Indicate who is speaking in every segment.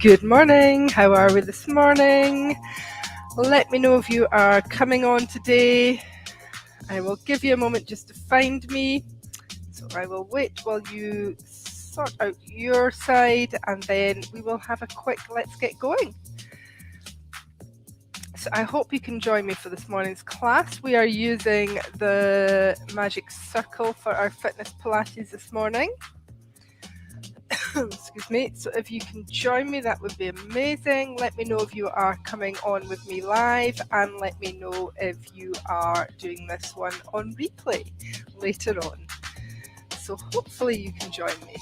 Speaker 1: Good morning. How are we this morning? Let me know if you are coming on today. I will give you a moment just to find me. So I will wait while you sort out your side and then we will have a quick let's get going. So I hope you can join me for this morning's class. We are using the magic circle for our fitness Pilates this morning. Excuse me. So if you can join me, that would be amazing. Let me know if you are coming on with me live and let me know if you are doing this one on replay later on. So hopefully you can join me.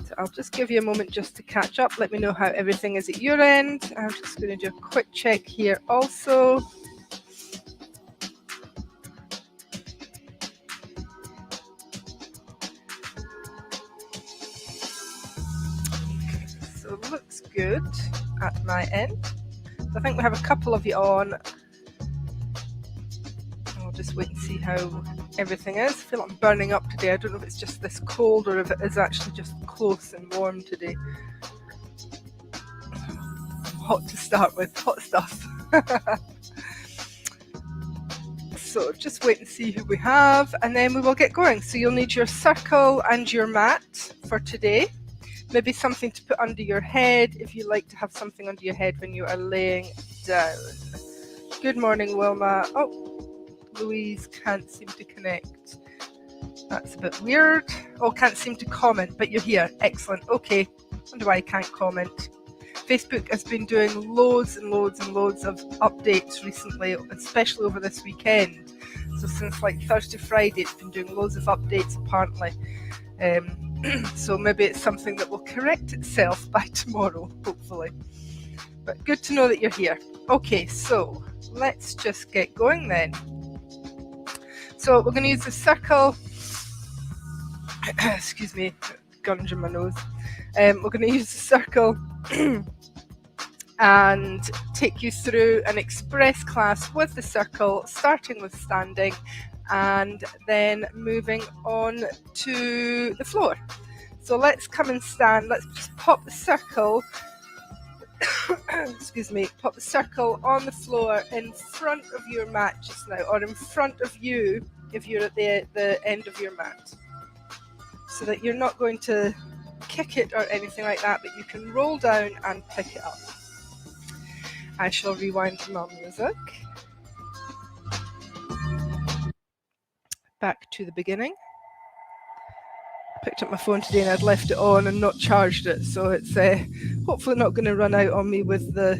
Speaker 1: So I'll just give you a moment just to catch up. Let me know how everything is at your end. I'm just going to do a quick check here also. So it looks good at my end. So I think we have a couple of you on. I'll just wait and see how everything is. I feel like I'm burning up today. I don't know if it's just this cold or if it is actually just close and warm today. Hot to start with, hot stuff. So just wait and see who we have and then we will get going. So you'll need your circle and your mat for today. Maybe something to put under your head if you like to have something under your head when you are laying down. Good morning, Wilma. Oh, Louise can't seem to connect. That's a bit weird. Oh, can't seem to comment, but you're here. Excellent. Okay. Wonder why I can't comment. Facebook has been doing loads and loads and loads of updates recently, especially over this weekend. So since like Thursday, Friday, it's been doing loads of updates apparently. So maybe it's something that will correct itself by tomorrow, hopefully. But good to know that you're here. Okay, so let's just get going then. So we're going to use the circle. Excuse me, gunge in my nose. We're going to use the circle and take you through an express class with the circle, starting with standing and then moving on to the floor. So let's come and stand. Let's just pop the circle excuse me, pop the circle on the floor in front of your mat just now, or in front of you if you're at the end of your mat, so that you're not going to kick it or anything like that, but you can roll down and pick it up. I shall rewind to my music. Back to the beginning. Picked up my phone today and I'd left it on and not charged it, so it's hopefully not going to run out on me with the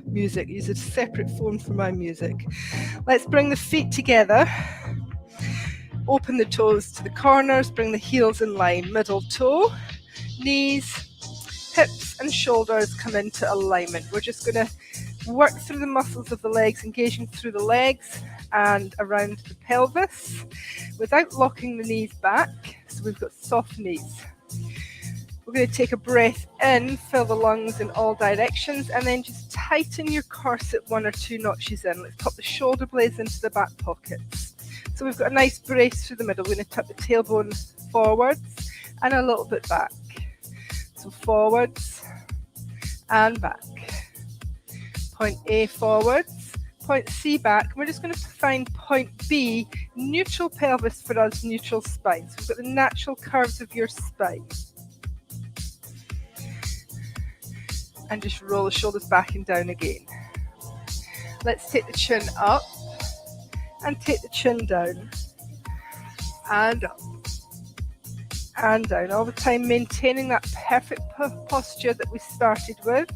Speaker 1: music. Use a separate phone for my music. Let's bring the feet together. Open the toes to the corners, bring the heels in line, middle toe, knees, hips and shoulders come into alignment. We're just going to work through the muscles of the legs, engaging through the legs and around the pelvis without locking the knees back. So we've got soft knees. We're going to take a breath in, fill the lungs in all directions, and then just tighten your corset 1 or 2 notches in. Let's pop the shoulder blades into the back pockets. So we've got a nice brace through the middle. We're going to tuck the tailbone forwards and a little bit back. So forwards and back. Point A forwards, point C back. We're just going to find point B, neutral pelvis for us, neutral spine. So we've got the natural curves of your spine. And just roll the shoulders back and down again. Let's take the chin up and take the chin down and up and down, all the time maintaining that perfect posture that we started with.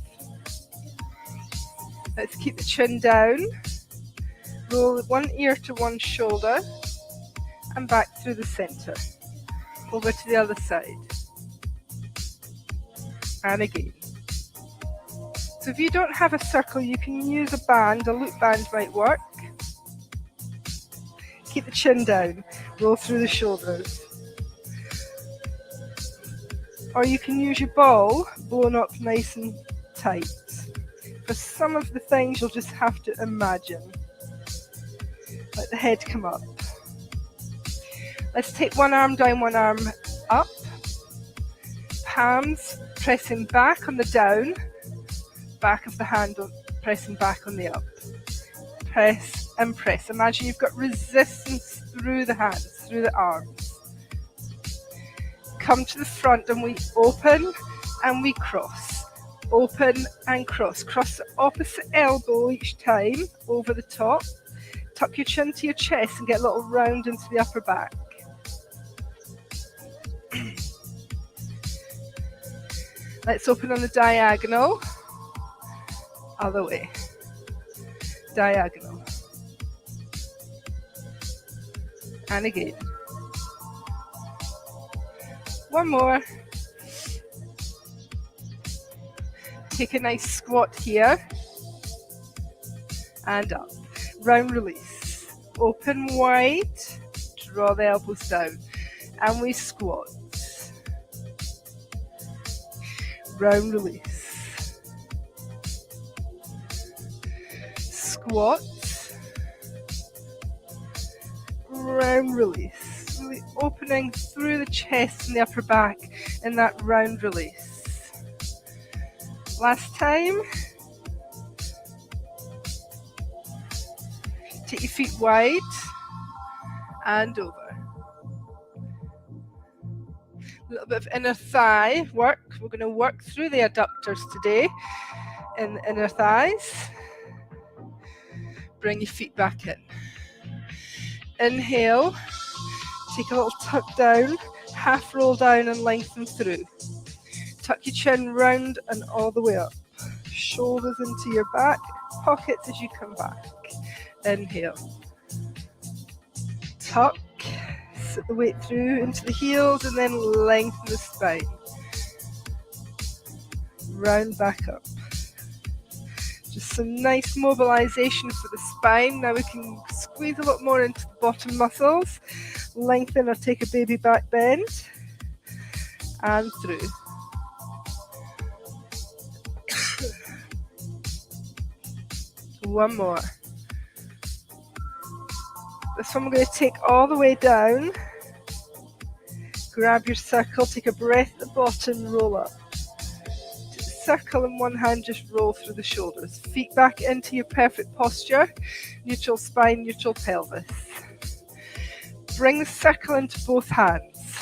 Speaker 1: Let's keep the chin down, roll one ear to one shoulder and back through the center. Over to the other side. And again. So if you don't have a circle, you can use a band, a loop band might work. Keep the chin down, roll through the shoulders. Or you can use your ball blown up nice and tight. For some of the things you'll just have to imagine. Let the head come up. Let's take one arm down, one arm up. palms pressing back on the down, back of the hand pressing back on the up. Press and press. Imagine you've got resistance through the hands, through the arms. Come to the front and we open and we cross. Open and cross. Cross the opposite elbow each time over the top. Tuck your chin to your chest and get a little round into the upper back. Let's open on the diagonal. Other way. Diagonal. And again. One more. Take a nice squat here. And up. Round release. Open wide. Draw the elbows down. And we squat. Round release. Squat. Round release. Really opening through the chest and the upper back in that round release. Last time. Take your feet wide and over. A little bit of inner thigh work. We're going to work through the adductors today in the inner thighs. Bring your feet back in. Inhale. Take a little tuck down, half roll down and lengthen through. Tuck your chin round and all the way up. Shoulders into your back pockets as you come back. Inhale. Tuck. Sit the weight through into the heels and then lengthen the spine. Round back up. Just some nice mobilization for the spine. Now we can squeeze a lot more into the bottom muscles. Lengthen or take a baby back bend. And through. One more. This one we're going to take all the way down. Grab your circle, take a breath at the bottom, roll up. Take the circle in one hand, just roll through the shoulders. Feet back into your perfect posture. Neutral spine, neutral pelvis. Bring the circle into both hands.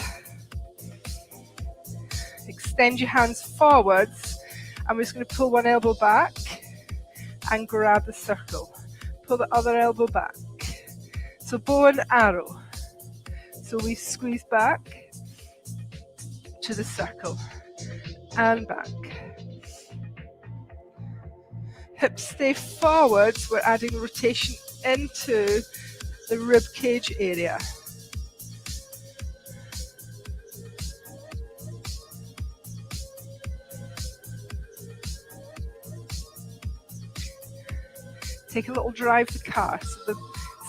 Speaker 1: Extend your hands forwards. And we're just going to pull one elbow back and grab the circle. Pull the other elbow back. So bow and arrow. So we squeeze back to the circle and back. Hips stay forwards. We're adding rotation into the rib cage area. Take a little drive the car. So the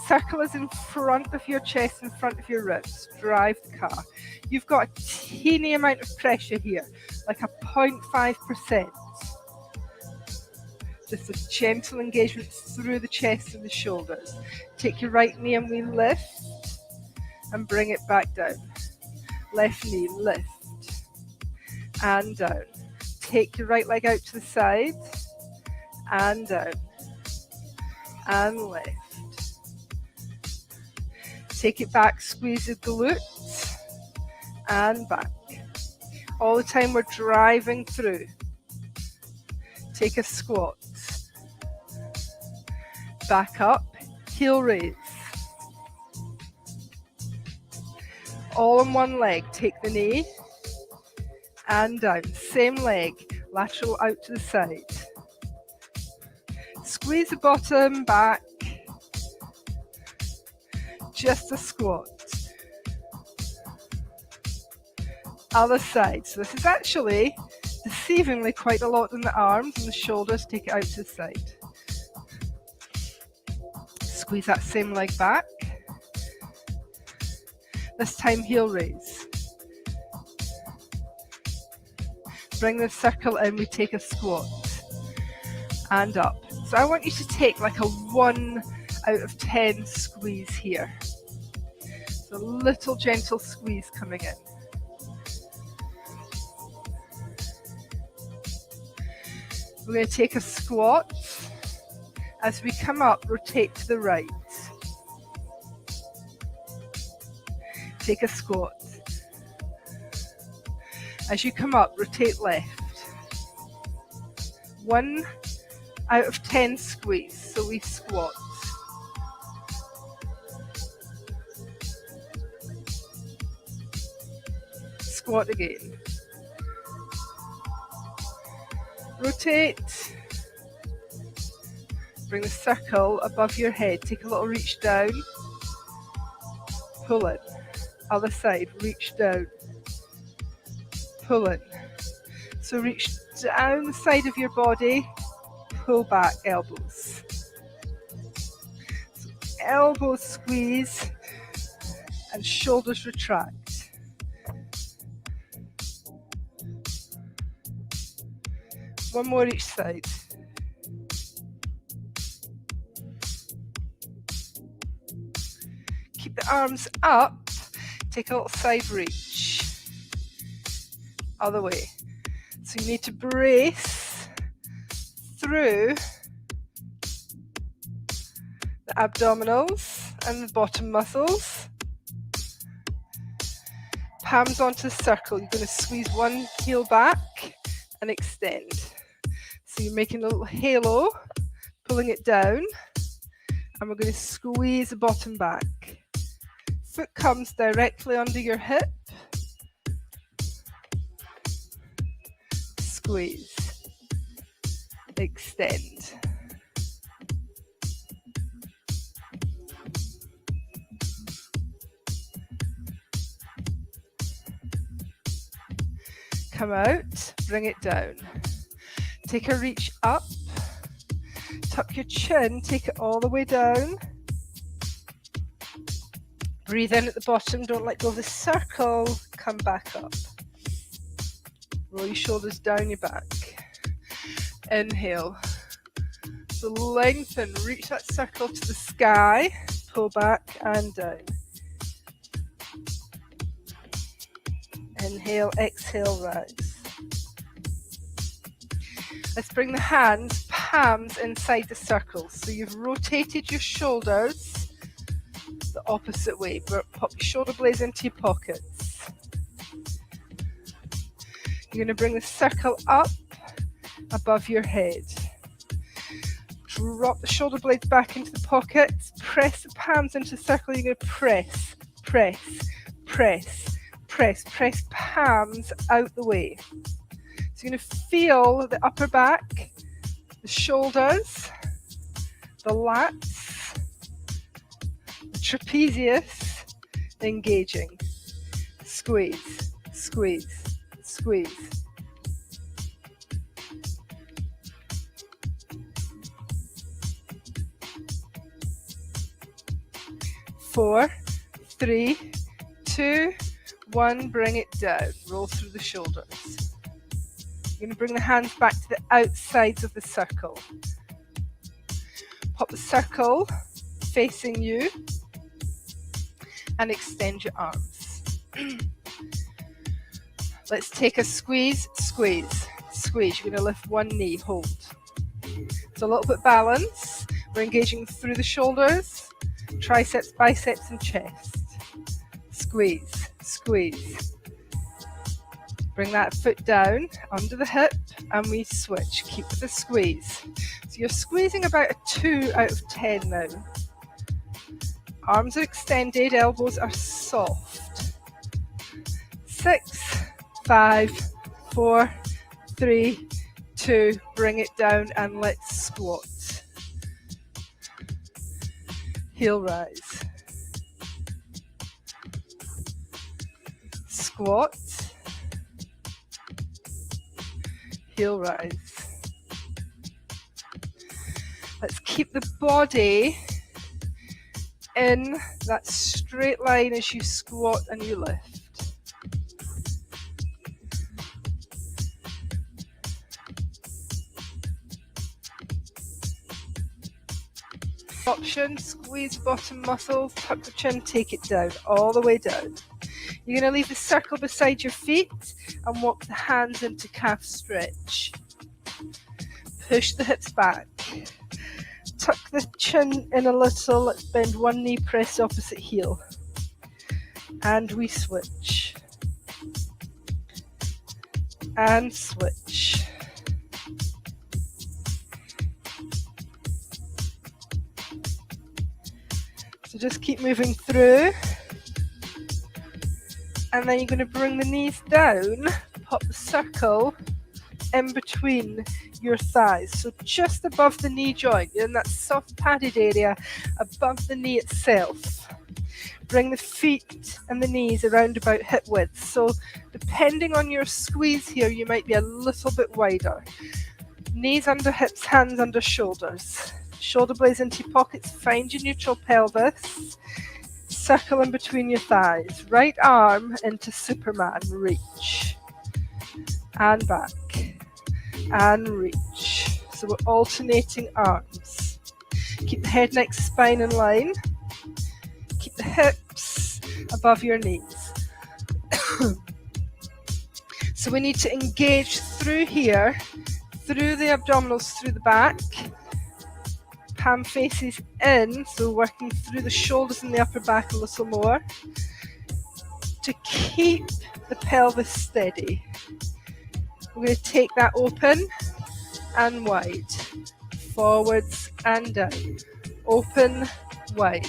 Speaker 1: circle is in front of your chest, in front of your ribs. Drive the car. You've got a teeny amount of pressure here, like a 0.5%. Just a gentle engagement through the chest and the shoulders. Take your right knee and we lift and bring it back down. Left knee, lift and down. Take your right leg out to the side and down and lift. Take it back, squeeze the glutes and back. All the time we're driving through. Take a squat. Back up, heel raise. All on one leg, take the knee and down. Same leg, lateral out to the side. Squeeze the bottom back. Just a squat. Other side. So this is actually deceivingly quite a lot in the arms and the shoulders. Take it out to the side. Squeeze that same leg back. This time heel raise. Bring the circle in, we take a squat. And up. So I want you to take like a 1 out of 10 squeeze here. So a little gentle squeeze coming in. We're going to take a squat. As we come up, rotate to the right. Take a squat. As you come up, rotate left. 1 out of 10 squeeze, so we squat. Squat again. Rotate. Bring the circle above your head. Take a little reach down. Pull it. Other side, reach down. Pull it. So reach down the side of your body. Pull back, elbows. So elbows squeeze and shoulders retract. One more each side. Keep the arms up. Take a little side reach. Other way. So you need to brace through the abdominals and the bottom muscles. Palms onto the circle. You're going to squeeze one heel back and extend. So you're making a little halo, pulling it down, and we're going to squeeze the bottom back. Foot comes directly under your hip. Squeeze. Extend. Come out, bring it down. Take a reach up. Tuck your chin, take it all the way down. Breathe in at the bottom, don't let go of the circle. Come back up. Roll your shoulders down your back. Inhale. So lengthen, reach that circle to the sky. Pull back and down. Inhale, exhale, rise. Let's bring the hands, palms inside the circle. So you've rotated your shoulders the opposite way. Pop your shoulder blades into your pockets. You're going to bring the circle up above your head. Drop the shoulder blades back into the pockets. Press the palms into the circle. You're going to press, press, press, press, press palms out the way. So you're going to feel the upper back, the shoulders, the lats, the trapezius engaging. Squeeze, squeeze, squeeze. Four, three, two, one, bring it down. Roll through the shoulders. You're going to bring the hands back to the outsides of the circle. Pop the circle facing you and extend your arms. Let's take a squeeze, squeeze, squeeze. You're going to lift one knee, hold. So a little bit balance. We're engaging through the shoulders, triceps, biceps and chest. Squeeze, squeeze. Bring that foot down under the hip and we switch. Keep the squeeze. So you're squeezing about a 2 out of 10 now. Arms are extended, elbows are soft. 6, 5, 4, 3, 2, bring it down and let's squat. Heel rise. Squat. Heel rise. Let's keep the body in that straight line as you squat and you lift. Option, squeeze bottom muscles, tuck the chin, take it down, all the way down. You're going to leave the circle beside your feet and walk the hands into calf stretch. Push the hips back. Tuck the chin in a little. Let's bend one knee, press opposite heel. And we switch. And switch. So just keep moving through. And then you're going to bring the knees down, pop the circle in between your thighs. So just above the knee joint, in that soft padded area above the knee itself. Bring the feet and the knees around about hip width. So depending on your squeeze here, you might be a little bit wider. Knees under hips, hands under shoulders. Shoulder blades into your pockets, find your neutral pelvis. Circle in between your thighs. Right arm into Superman, reach. And back. And reach. So we're alternating arms. Keep the head, neck, spine in line. Keep the hips above your knees. So we need to engage through here, through the abdominals, through the back. Palm faces in, so working through the shoulders and the upper back a little more. To keep the pelvis steady. We're going to take that open and wide. Forwards and down. Open, wide.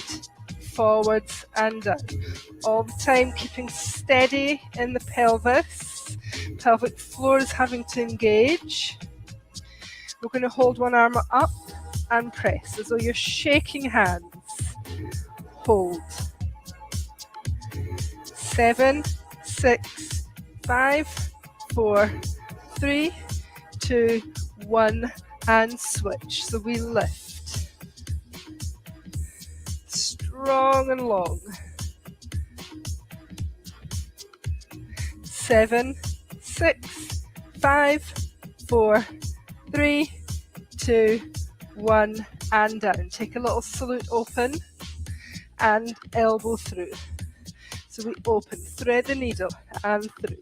Speaker 1: Forwards and down. All the time keeping steady in the pelvis. Pelvic floor is having to engage. We're going to hold one arm up and press as though you're shaking hands. Hold. 7, 6, 5, 4, 3, 2, 1, and switch. So we lift. Strong and long. 7, 6, 5, 4, 3, 2, 1, and down. Take a little salute, open, and elbow through. So we open, thread the needle, and through.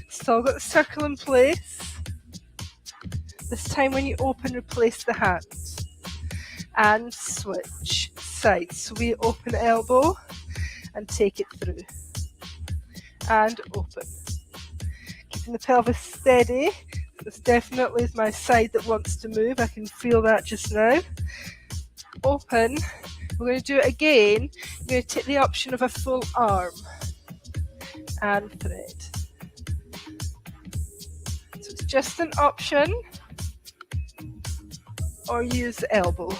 Speaker 1: Still got the circle in place. This time when you open, replace the hands. And switch sides. So we open elbow, and take it through. And open. Keeping the pelvis steady. This definitely is my side that wants to move. I can feel that just now. Open. We're going to do it again. You're going to take the option of a full arm. And thread. So it's just an option. Or use the elbow.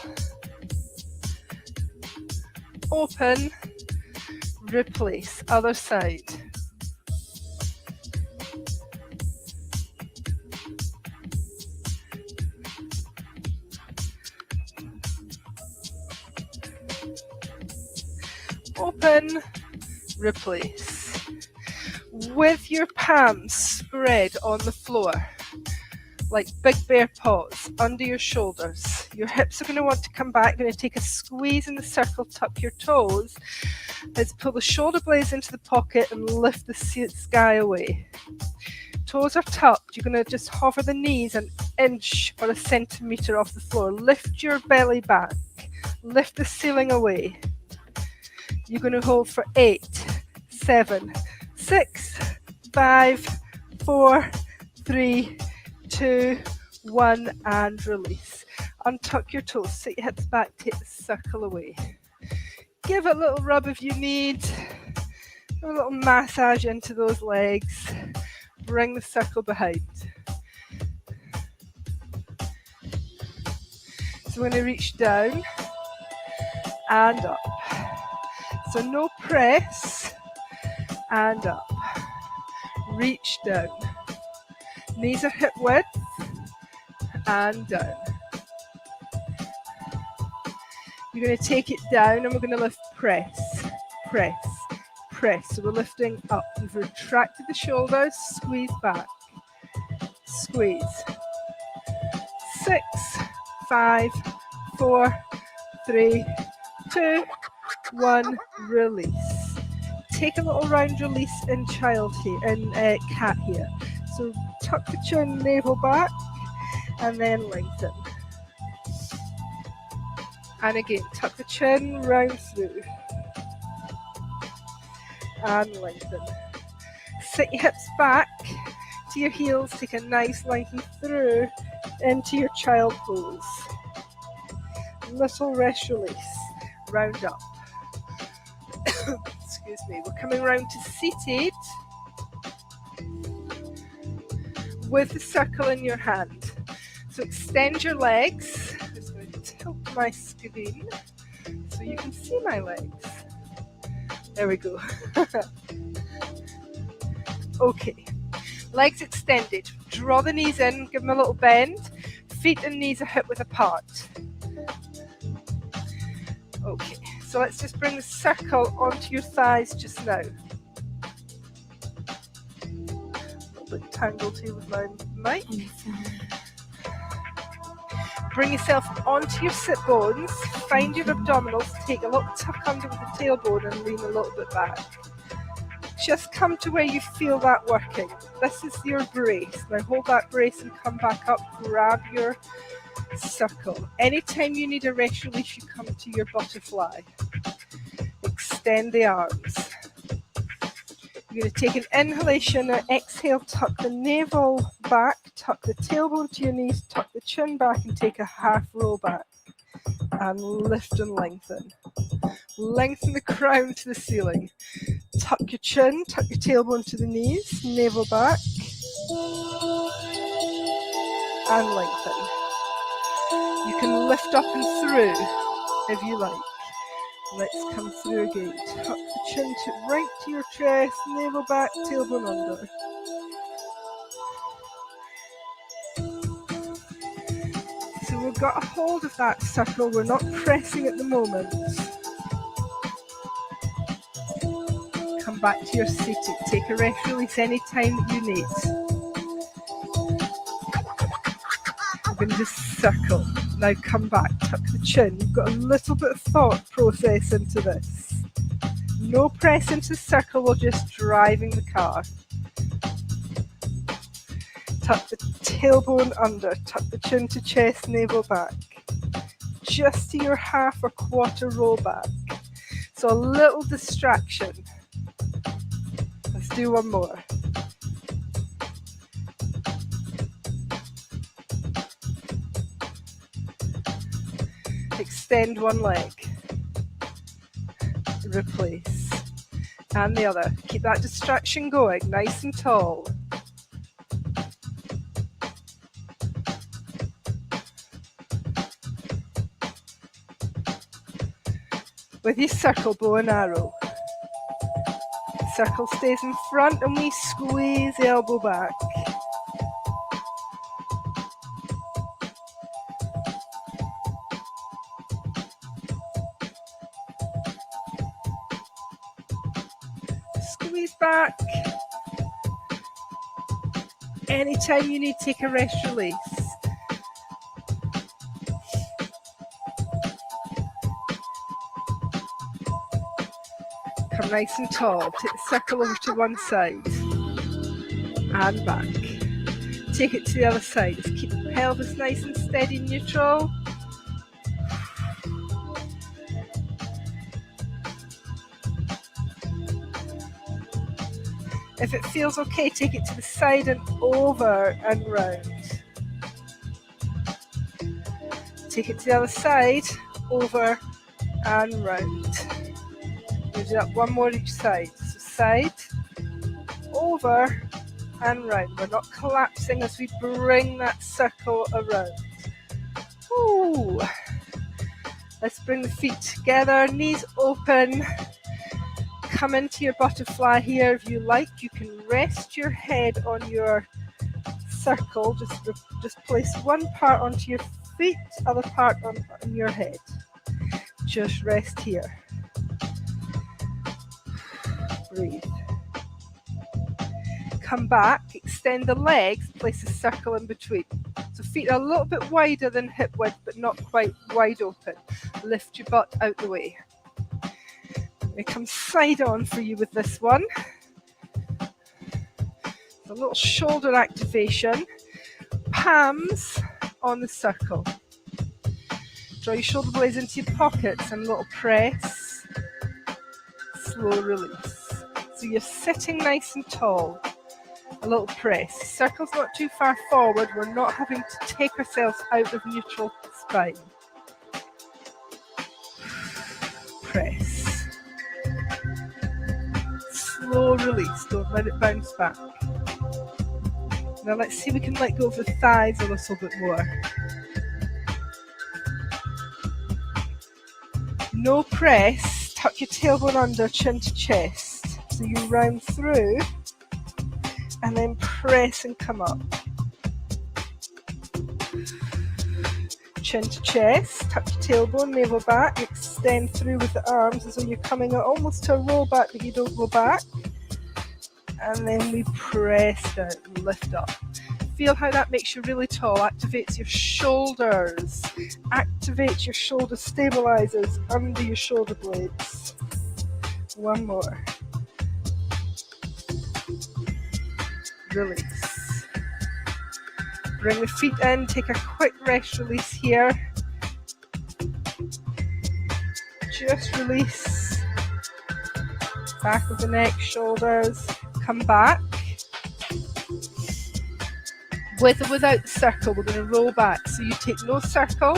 Speaker 1: Open. Replace. Other side. Open, replace. With your palms spread on the floor, like big bear paws, under your shoulders. Your hips are going to want to come back. You're going to take a squeeze in the circle, tuck your toes. Let's pull the shoulder blades into the pocket and lift the sky away. Toes are tucked. You're going to just hover the knees an inch or a centimetre off the floor. Lift your belly back. Lift the ceiling away. You're going to hold for 8, 7, 6, 5, 4, 3, 2, 1, and release. Untuck your toes, sit your hips back, take the circle away. Give it a little rub if you need, a little massage into those legs. Bring the circle behind. So we're going to reach down and up. So no press, and up. Reach down. Knees are hip width, and down. You're going to take it down and we're going to lift, press, press, press. So we're lifting up. We've retracted the shoulders, squeeze back, squeeze. 6, 5, 4, 3, 2, 1, release. Take a little round release in child here, in cat here. So tuck the chin, navel back, and then lengthen. And again, tuck the chin, round through, and lengthen. Sit your hips back to your heels, take a nice lengthen through into your child pose. Little rest release, round up. Excuse me, we're coming round to seated with the circle in your hand. So extend your legs. I'm just going to tilt my screen so you can see my legs. There we go. Okay, legs extended. Draw the knees in, give them a little bend. Feet and knees are hip width apart. Okay, so let's just bring the circle onto your thighs just now. A little bit tangled here with my mic. Bring yourself onto your sit bones, find your abdominals, take a little tuck under with the tailbone and lean a little bit back. Just come to where you feel that working. This is your brace. Now hold that brace and come back up, grab your circle. Anytime you need a rest release, you come to your butterfly. Extend the arms. You're going to take an inhalation and exhale, tuck the navel back, tuck the tailbone to your knees, tuck the chin back and take a half roll back. And lift and lengthen. Lengthen the crown to the ceiling. Tuck your chin, tuck your tailbone to the knees, navel back. And lengthen. You can lift up and through if you like. Let's come through again. Tuck the chin right to your chest, navel back, tailbone under. So we've got a hold of that circle, we're not pressing at the moment. Come back to your seated, take a rest release any time that you need. We're going to just circle. Now come back, tuck the chin. You've got a little bit of thought process into this. No press into the circle, we're just driving the car. Tuck the tailbone under, tuck the chin to chest, navel back. Just to your half or quarter roll back. So a little distraction. Let's do one more. Extend one leg. Replace. And the other. Keep that distraction going, nice and tall. With your circle, bow and arrow. Circle stays in front and we squeeze the elbow back. Squeeze back. Anytime you need, take a rest release. Come nice and tall. Take the circle over to one side and back. Take it to the other side. Just keep the pelvis nice and steady, neutral. If it feels okay, take it to the side and over and round. Take it to the other side, over and round. We'll do that one more each side. So side, over and round. We're not collapsing as we bring that circle around. Ooh. Let's bring the feet together, knees open. Come into your butterfly here if you like. You can rest your head on your circle. Just place one part onto your feet, other part on your head. Just rest here. Breathe. Come back, extend the legs, place a circle in between. So feet are a little bit wider than hip width, but not quite wide open. Lift your butt out the way. It comes side on for you with this one. A little shoulder activation. Palms on the circle. Draw your shoulder blades into your pockets and a little press, slow release. So you're sitting nice and tall, a little press. Circle's not too far forward, we're not having to take ourselves out of neutral spine. Press. Slow release, don't let it bounce back. Now let's see if we can let go of the thighs a little bit more. No press, tuck your tailbone under, chin to chest. So you round through and then press and come up. Chin to chest, tuck your tailbone, navel back, extend through with the arms as though you're coming out almost to a roll back but you don't go back. And then we press down, lift up. Feel how that makes you really tall, activates your shoulders, activates your shoulder stabilizers under your shoulder blades. One more. Release. Bring the feet in, take a quick rest release here. Just release. Back of the neck, shoulders. Come back. With or without the circle, we're going to roll back. So you take no circle,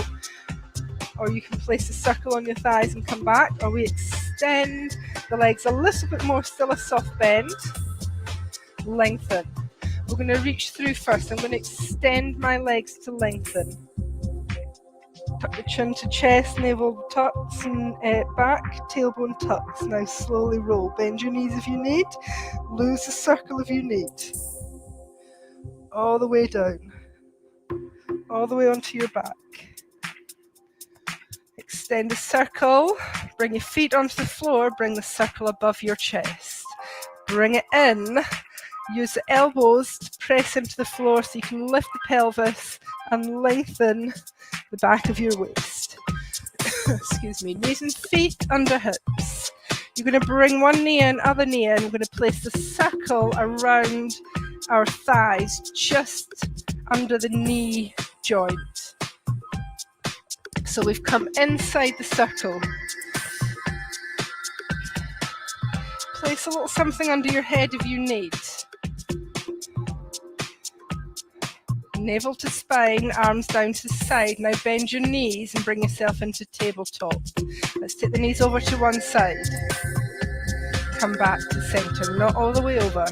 Speaker 1: or you can place a circle on your thighs and come back, or we extend the legs a little bit more, still a soft bend. Lengthen. We're going to reach through first. I'm going to extend my legs to lengthen. Tuck the chin to chest, navel tucks and back, tailbone tucks. Now slowly roll. Bend your knees if you need. Lose the circle if you need. All the way down. All the way onto your back. Extend the circle. Bring your feet onto the floor. Bring the circle above your chest. Bring it in. Use the elbows to press into the floor so you can lift the pelvis and lengthen the back of your waist. Excuse me. Knees and feet under hips. You're going to bring one knee in, other knee in. We're going to place the circle around our thighs, just under the knee joint. So we've come inside the circle. Place a little something under your head if you need. Navel to spine, arms down to the side. Now bend your knees and bring yourself into tabletop. Let's take the knees over to one side. Come back to center, not all the way over.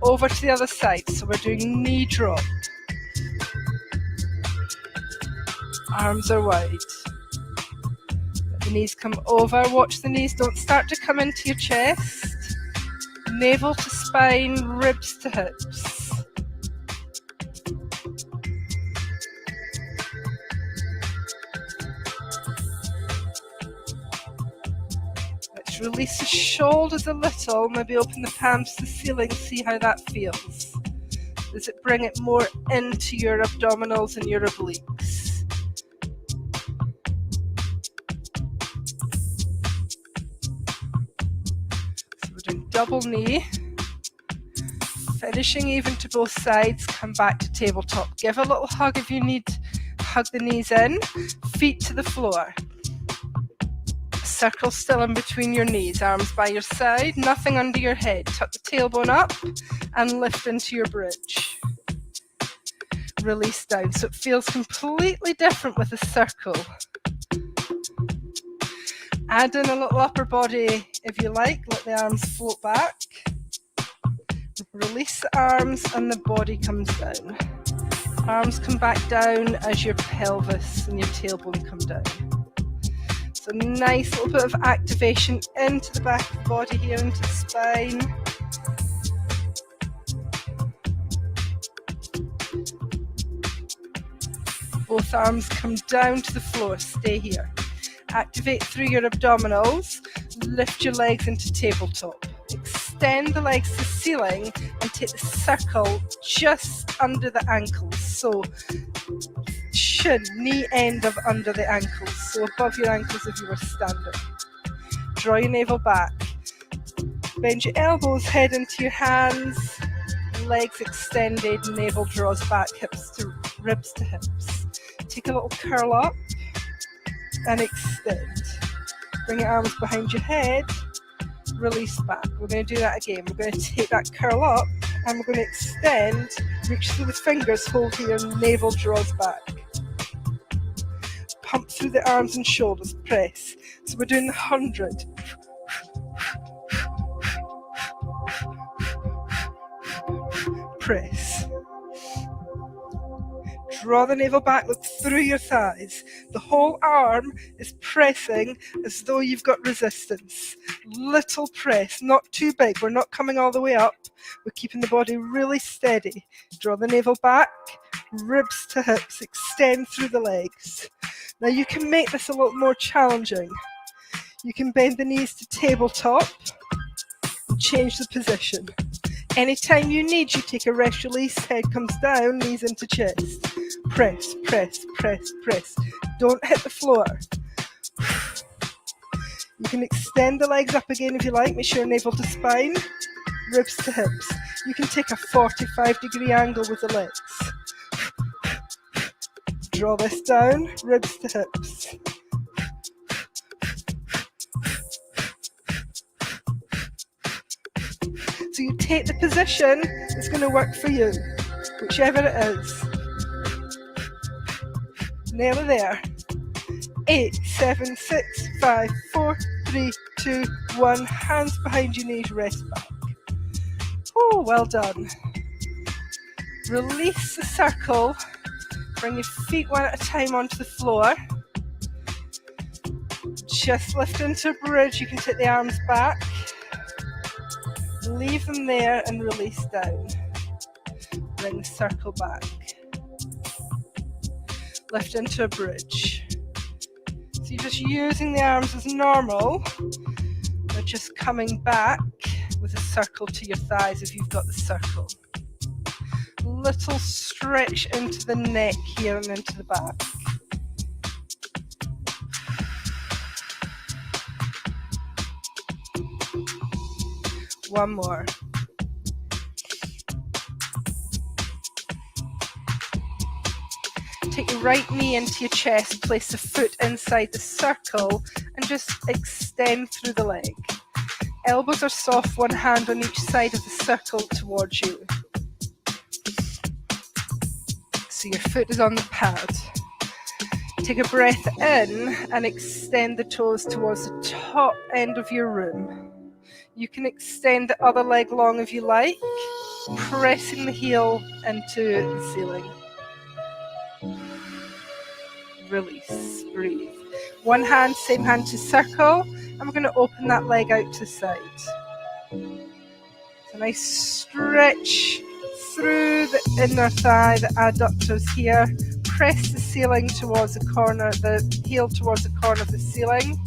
Speaker 1: Over to the other side, so we're doing knee drop. Arms are wide. Let the knees come over, watch the knees, don't start to come into your chest. Navel to spine, ribs to hips. Let's release the shoulders a little, maybe open the palms to the ceiling, see how that feels. Does it bring it more into your abdominals and your obliques? So we're doing double knee. Finishing even to both sides, come back to tabletop. Give a little hug if you need. Hug the knees in, feet to the floor. Circle still in between your knees, arms by your side, nothing under your head. Tuck the tailbone up and lift into your bridge. Release down, so it feels completely different with a circle. Add in a little upper body if you like, let the arms float back. Release the arms and the body comes down. Arms come back down as your pelvis and your tailbone come down. So nice little bit of activation into the back of the body here, into the spine. Both arms come down to the floor, stay here. Activate through your abdominals, lift your legs into tabletop. Extend the legs to the ceiling and take the circle just under the ankles. So shin, knee end of under the ankles, so above your ankles if you were standing. Draw your navel back. Bend your elbows, head into your hands, legs extended, navel draws back, hips to ribs to hips. Take a little curl up and extend. Bring your arms behind your head, release back. We're going to do that again. We're going to take that curl up and we're going to extend, reach through the fingers, hold here, navel draws back. Pump through the arms and shoulders, press. So we're doing the 100. Press. Draw the navel back, look through your thighs. The whole arm is pressing as though you've got resistance. Little press, not too big. We're not coming all the way up. We're keeping the body really steady. Draw the navel back, ribs to hips, extend through the legs. Now you can make this a little more challenging. You can bend the knees to tabletop and change the position. Anytime you need, you take a rest, release, head comes down, knees into chest. Press, press, press, press. Don't hit the floor. You can extend the legs up again if you like. Make sure navel to spine, ribs to hips. You can take a 45-degree angle with the legs. Draw this down, ribs to hips. So you take the position that's going to work for you, whichever it is. Nearly there. 8, 7, 6, 5, 4, 3, 2, 1. Hands behind your knees, rest back. Oh, well done. Release the circle. Bring your feet one at a time onto the floor. Just lift into a bridge. You can take the arms back. Leave them there and release down. Bring the circle back. Lift into a bridge. So you're just using the arms as normal, but just coming back with a circle to your thighs if you've got the circle. Little stretch into the neck here and into the back. One more. Take your right knee into your chest, place the foot inside the circle and just extend through the leg. Elbows are soft, one hand on each side of the circle towards you. So your foot is on the pad. Take a breath in and extend the toes towards the top end of your room. You can extend the other leg long if you like, pressing the heel into the ceiling. Release, breathe. One hand, same hand to circle, and we're going to open that leg out to the side. So nice stretch through the inner thigh, the adductors here. Press the ceiling towards the corner, the heel towards the corner of the ceiling.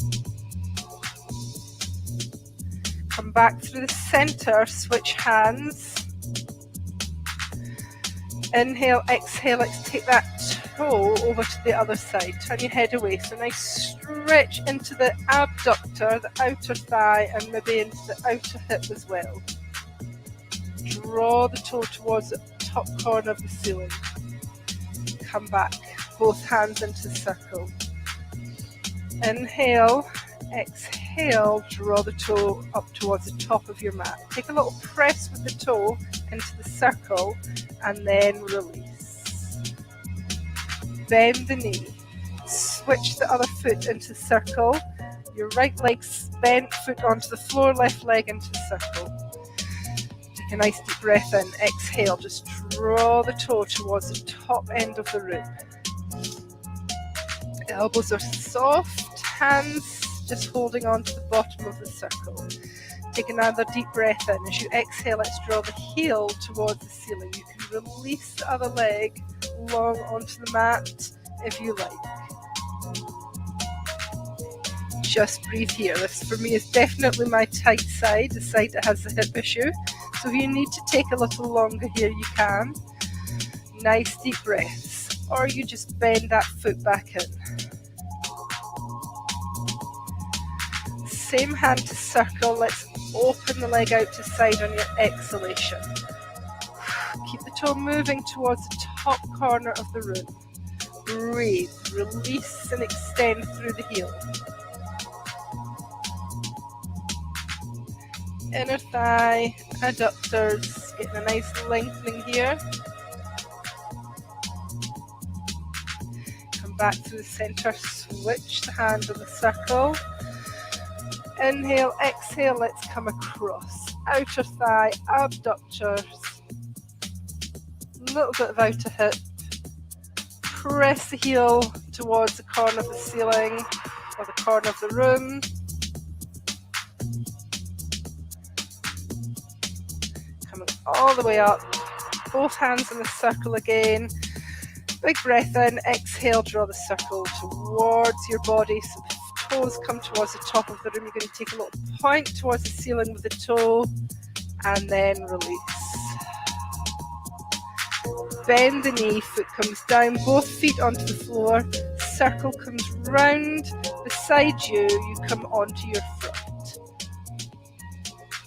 Speaker 1: Come back through the center, switch hands. Inhale, exhale, let's take that toe over to the other side. Turn your head away. So nice stretch into the abductor, the outer thigh, and maybe into the outer hip as well. Draw the toe towards the top corner of the ceiling. Come back, both hands into the circle. Inhale, exhale, draw the toe up towards the top of your mat. Take a little press with the toe into the circle and then release. Bend the knee. Switch the other foot into the circle. Your right leg bent, foot onto the floor, left leg into the circle. Take a nice deep breath in. Exhale, just draw the toe towards the top end of the room. The elbows are soft, hands just holding on to the bottom of the circle. Take another deep breath in. As you exhale, let's draw the heel towards the ceiling. You can release the other leg long onto the mat if you like. Just breathe here. This for me is definitely my tight side, the side that has the hip issue. So if you need to take a little longer here, you can. Nice deep breaths. Or you just bend that foot back in. Same hand to circle. Let's open the leg out to side on your exhalation. Keep the toe moving towards the top corner of the room. Breathe, release and extend through the heel. Inner thigh, adductors, getting a nice lengthening here. Come back to the center, switch the hand on the circle. Inhale, exhale, let's come across. Outer thigh, abductors. A little bit of outer hip. Press the heel towards the corner of the ceiling or the corner of the room. Coming all the way up. Both hands in the circle again. Big breath in, exhale, draw the circle towards your body so the toes come towards the top of the room. You're going to take a little point towards the ceiling with the toe and then release. Bend the knee, foot comes down, both feet onto the floor, circle comes round beside you, you come onto your front,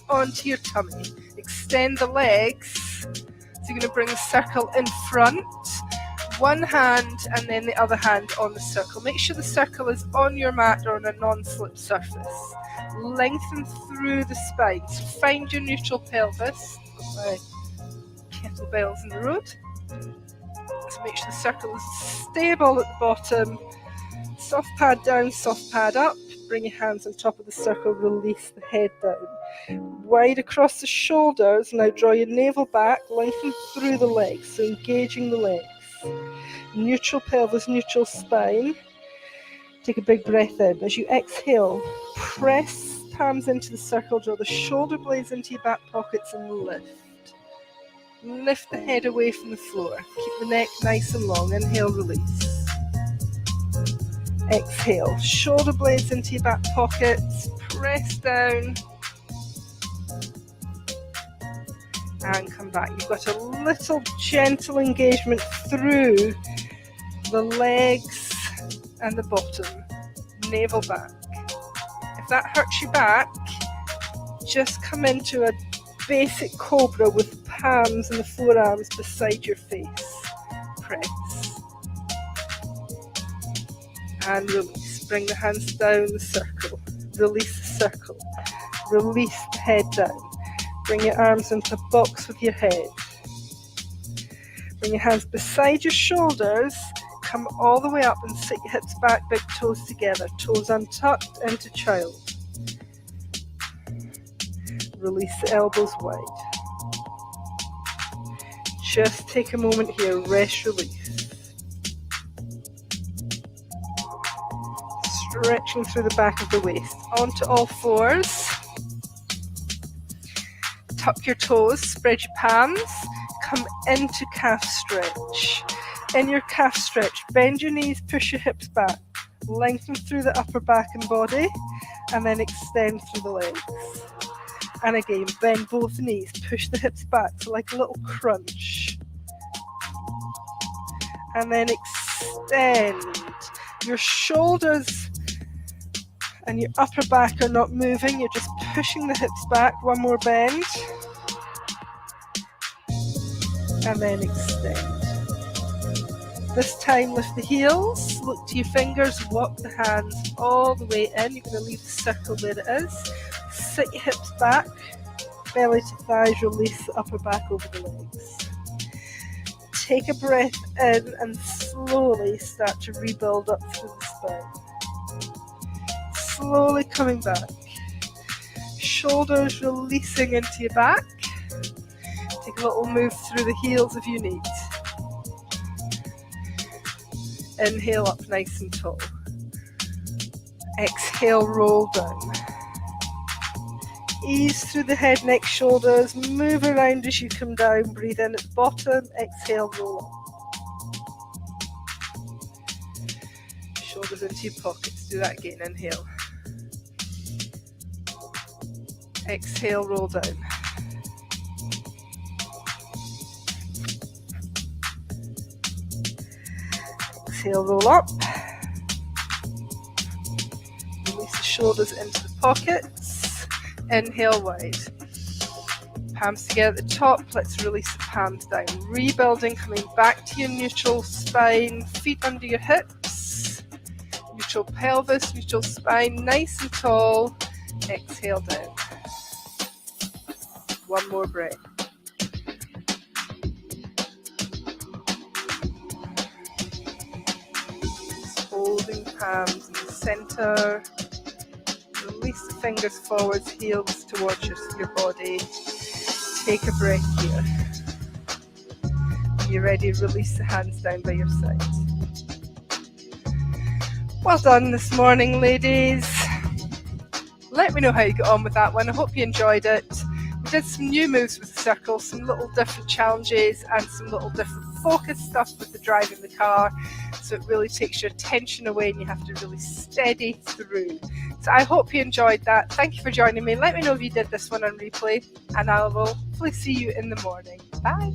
Speaker 1: onto your tummy. Extend the legs, so you're going to bring the circle in front, one hand and then the other hand on the circle. Make sure the circle is on your mat or on a non-slip surface. Lengthen through the spine, so find your neutral pelvis. My kettlebells in the road. So make sure the circle is stable at the bottom. Soft pad down, soft pad up. Bring your hands on top of the circle, release the head down. Wide across the shoulders, now draw your navel back, lengthen through the legs, so engaging the legs. Neutral pelvis, neutral spine. Take a big breath in. As you exhale, press palms into the circle, draw the shoulder blades into your back pockets and lift. Lift the head away from the floor. Keep the neck nice and long. Inhale, release. Exhale, shoulder blades into your back pockets. Press down. And come back. You've got a little gentle engagement through the legs and the bottom. Navel back. If that hurts your back, just come into a basic cobra with palms and the forearms beside your face. Press. And release. Bring the hands down the circle. Release the circle. Release the head down. Bring your arms into a box with your head. Bring your hands beside your shoulders. Come all the way up and sit your hips back, big toes together. Toes untucked into child. Release the elbows wide. Just take a moment here, rest, release. Stretching through the back of the waist. Onto all fours. Tuck your toes, spread your palms. Come into calf stretch. In your calf stretch, bend your knees, push your hips back. Lengthen through the upper back and body, and then extend through the legs. And again, bend both knees, push the hips back, so like a little crunch. And then extend. Your shoulders and your upper back are not moving, you're just pushing the hips back. One more bend. And then extend. This time lift the heels, look to your fingers, walk the hands all the way in. You're going to leave the circle where it is. Sit your hips back, belly to thighs, release the upper back over the legs. Take a breath in and slowly start to rebuild up through the spine. Slowly coming back. Shoulders releasing into your back. Take a little move through the heels if you need. Inhale up nice and tall. Exhale, roll down. Ease through the head, neck, shoulders. Move around as you come down. Breathe in at the bottom. Exhale, roll up. Shoulders into your pockets. Do that again. Inhale. Exhale, roll down. Exhale, roll up. Release the shoulders into the pockets. Inhale wide. Palms together at the top. Let's release the palms down. Rebuilding, coming back to your neutral spine. Feet under your hips. Neutral pelvis, neutral spine. Nice and tall. Exhale down. One more breath. Just holding palms in the center. Release the fingers forwards, heels towards your body. Take a breath here. When you're ready, release the hands down by your side. Well done this morning, ladies. Let me know how you got on with that one. I hope you enjoyed it. We did some new moves with the circle, some little different challenges and some little different focus stuff with the driving the car. So it really takes your attention away and you have to really steady through. So I hope you enjoyed that. Thank you for joining me. Let me know if you did this one on replay and I will hopefully see you in the morning. Bye.